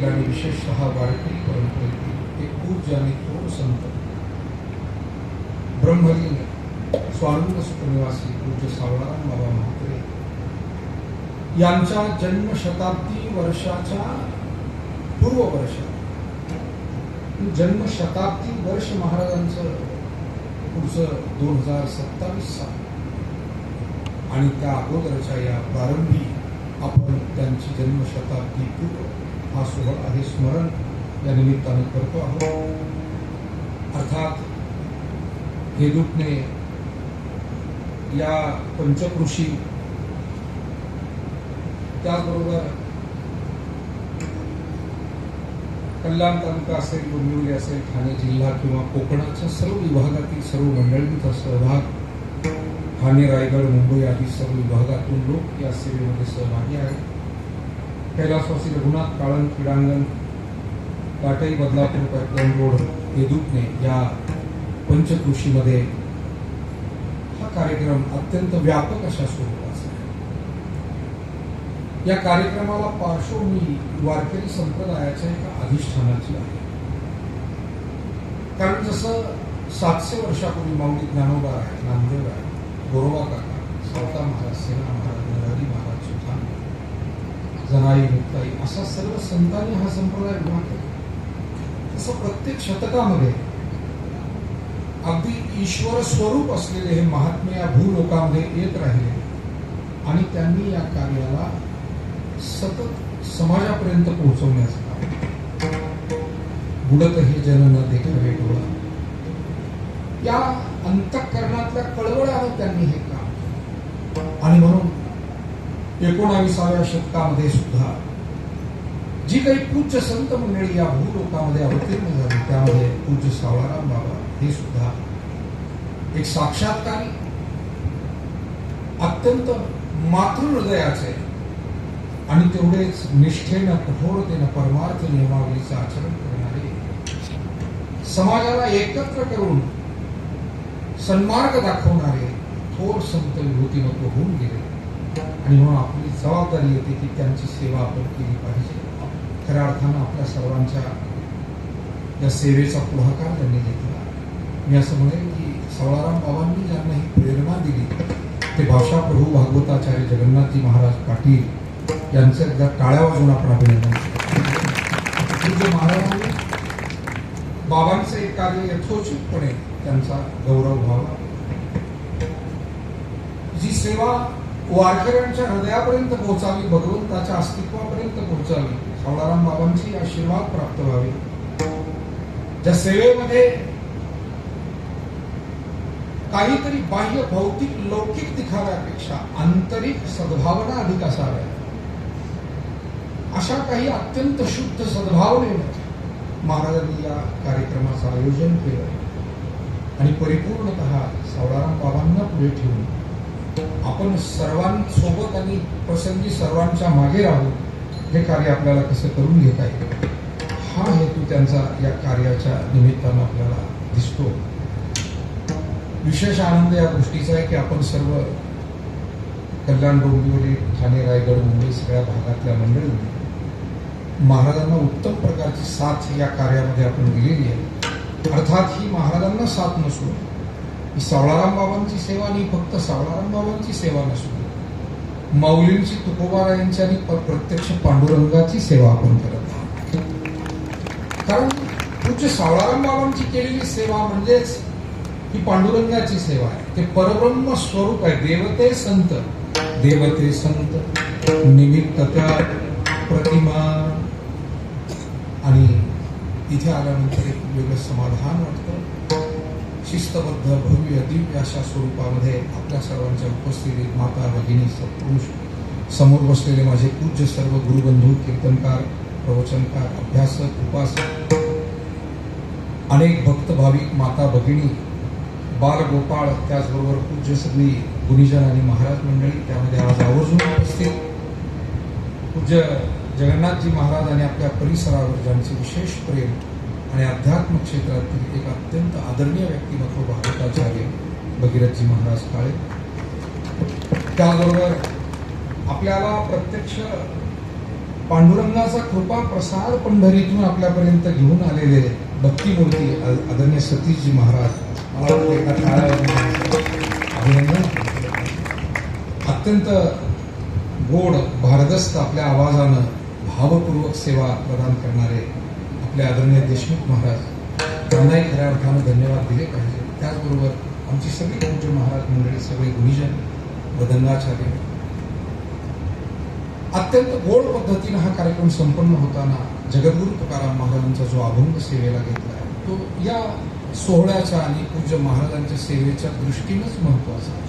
आणि विशेषतः वारकरी परंपरेतील एक पूज्य आणि थोर संत ब्रह्मलीन स्वानंद सुखनिवासी पूज्य सावळाराम बाबा म्हात्रे यांच्या जन्मशताब्दी वर्षाच्या पूर्व वर्षात जन्मशताब्दी वर्ष महाराजांचं पुढचं 2027 साल आणि त्या अगोदरच्या या प्रारंभी आपण त्यांची जन्मशताब्दी पूर्व हा सोहळा हे स्मरण या निमित्ताने करतो आहोत. अर्थात हेदूतने या पंचकृषी त्याचबरोबर कल्याण तालुका असेल, डोंबिवली असेल, ठाणे जिल्हा किंवा कोकणाच्या सर्व विभागातील सर्व मंडळींचा सहभाग, ठाणे, रायगड, मुंबई आदी सर्व विभागातून लोक या सेवेमध्ये सहभागी आहेत. कैलासवासी रघुनाथ काळन क्रीडांगण, काटई, बदलापूर, पैठण रोड हेदूतने या पंचकृषीमध्ये हा कार्यक्रम अत्यंत व्यापक अशा स्वरूपाचा आहे. या कार्यक्रमाला पार्श्वभूमी वारकरी संप्रदायाच्या एका अधिष्ठानाची आहे. कारण जसं 700 वर्षापूर्वी माऊली ज्ञानोबा आहे, नामदेव आहे, गोरोबा काका, सावता महाराज, सेना महाराज, नरहरी महाराज, सुखान, जनाई, मुक्ताई असा सर्व संतांनी हा संप्रदाय उभा केला. तसं प्रत्येक शतकामध्ये अगदी ईश्वर स्वरूप असलेले हे महात्मे या भूलोकामध्ये येत राहिले आणि त्यांनी या कार्याला सतत समाजापर्यंत पोहोचवण्याचं काम. बुडत हे जन न देखावे डोळा या अंतःकरणातल्या कळवळ्यानं त्यांनी हे काम केलं. आणि म्हणून 19व्या शतकामध्ये सुद्धा जी काही पूज्य संत मंडळी या भूलोकामध्ये अवतीर्ण झाली त्यामध्ये पूज्य सावळाराम बाबा हे सुद्धा एक साक्षात्कारी अत्यंत मातृ हृदयाचे आणि तेवढेच निष्ठेनं कठोरतेनं परमार्थ नियमावलीचं आचरण करणारे, समाजाला एकत्र करून सन्मार्ग दाखवणारे थोर संत विभूतिमत्व होऊन गेले. आणि म्हणून आपली जबाबदारी येते की त्यांची सेवा आपण केली पाहिजे. खऱ्या अर्थानं आपल्या सर्वांच्या या सेवेचा पुढाकार त्यांनी घेतला. मी असं म्हणेन की सावळाराम बाबांनी ज्यांना ही प्रेरणा दिली ते भाषा प्रभू भागवताचार्य जगन्नाथजी महाराज पाटील यांचं एकदा टाळ्या वाजवून आपण अभिनंदन करतो. महाराजांनी बाबांचे एक कार्य यथोचितपणे त्यांचा गौरव व्हावा. जी सेवा वारकऱ्यांच्या हृदयापर्यंत पोहोचावी, भगवंताच्या अस्तित्वापर्यंत पोहोचावी, सावळाराम बाबांची आशीर्वाद प्राप्त व्हावे. ज्या सेवेमध्ये काहीतरी बाह्य भौतिक लौकिक दिखाव्यापेक्षा आंतरिक सद्भावना अधिक असाव्या, अशा काही अत्यंत शुद्ध सद्भावनेनं महाराजांनी या कार्यक्रमाचं आयोजन केलं. आणि परिपूर्णतः सावळाराम बाबांना पुढे ठेवून आपण सर्वांसोबत आणि प्रसंगी सर्वांच्या मागे राहून हे कार्य आपल्याला कसं करून घेता येईल हा हेतू त्यांचा या कार्याच्या निमित्तानं आपल्याला दिसतो. विशेष आनंद या गोष्टीचा आहे की आपण सर्व कल्याण, डोंबिवली, ठाणे, रायगड, मुंबई सगळ्या भागातल्या मंडळींनी महाराजांना उत्तम प्रकारची साथ या कार्यामध्ये आपण दिलेली आहे. अर्थात ही महाराजांना साथ नसून ही सावळाराम बाबांची सेवा आणि फक्त सावळाराम बाबांची सेवा नसून माऊलींची, तुकोबारायांची आणि प्रत्यक्ष पांडुरंगाची सेवा आपण करत आहोत. कारण पूज्य सावळाराम बाबांची केलेली सेवा म्हणजेच ही पांडुरंगाची सेवा आहे. ते परब्रह्म स्वरूप आहे. देवते संत, देवते संत निमित्त त्या प्रतिमा. आणि इथे आल्यानंतर एक वेगळं समाधान वाटतं. शिस्तबद्ध, भव्य, दिव्य अशा स्वरूपामध्ये आपल्या सर्वांच्या उपस्थितीत माता, भगिनी, सत्पुरुष, समोर बसलेले माझे पूज्य सर्व गुरुबंधू, कीर्तनकार, प्रवचनकार, अभ्यासक, उपासक, अनेक भक्त भाविक, माता भगिनी, बाल गोपाळ, त्याचबरोबर पूज्य सगळी गुणीजन आणि महाराज मंडळी, त्यामध्ये आज आवर्जून उपस्थित पूज्य जगन्नाथजी महाराज आणि आपल्या परिसरावर ज्यांचे विशेष प्रेम आणि अध्यात्म क्षेत्रातील एक अत्यंत आदरणीय व्यक्तिमत्व भागवताचार्य भगीरथजी महाराज काळे, त्याचबरोबर आपल्याला प्रत्यक्ष पांडुरंगाचा कृपा प्रसाद पंढरीतून आपल्यापर्यंत घेऊन आलेले भक्तिमूर्ती आदरणीय सतीशजी महाराज, मला वाटतं एका टाळ्या अभिनंदन. अत्यंत गोड भारदस्त आपल्या आवाजानं भावपूर्वक सेवा प्रदान करणारे आपले आदरणीय देशमुख महाराज, त्यांनाही खऱ्या अर्थानं धन्यवाद दिले पाहिजे. त्याचबरोबर आमची सगळी पूज्य महाराज मंडळी, सगळे गुणीजन, मदंगाचार्य, अत्यंत गोड पद्धतीनं हा कार्यक्रम संपन्न होताना जगद्गुरु तुकाराम महाराजांचा जो अभंग सेवेला घेतला तो या सोहळ्याच्या आणि पूज्य महाराजांच्या सेवेच्या दृष्टीनंच महत्वाचा आहे.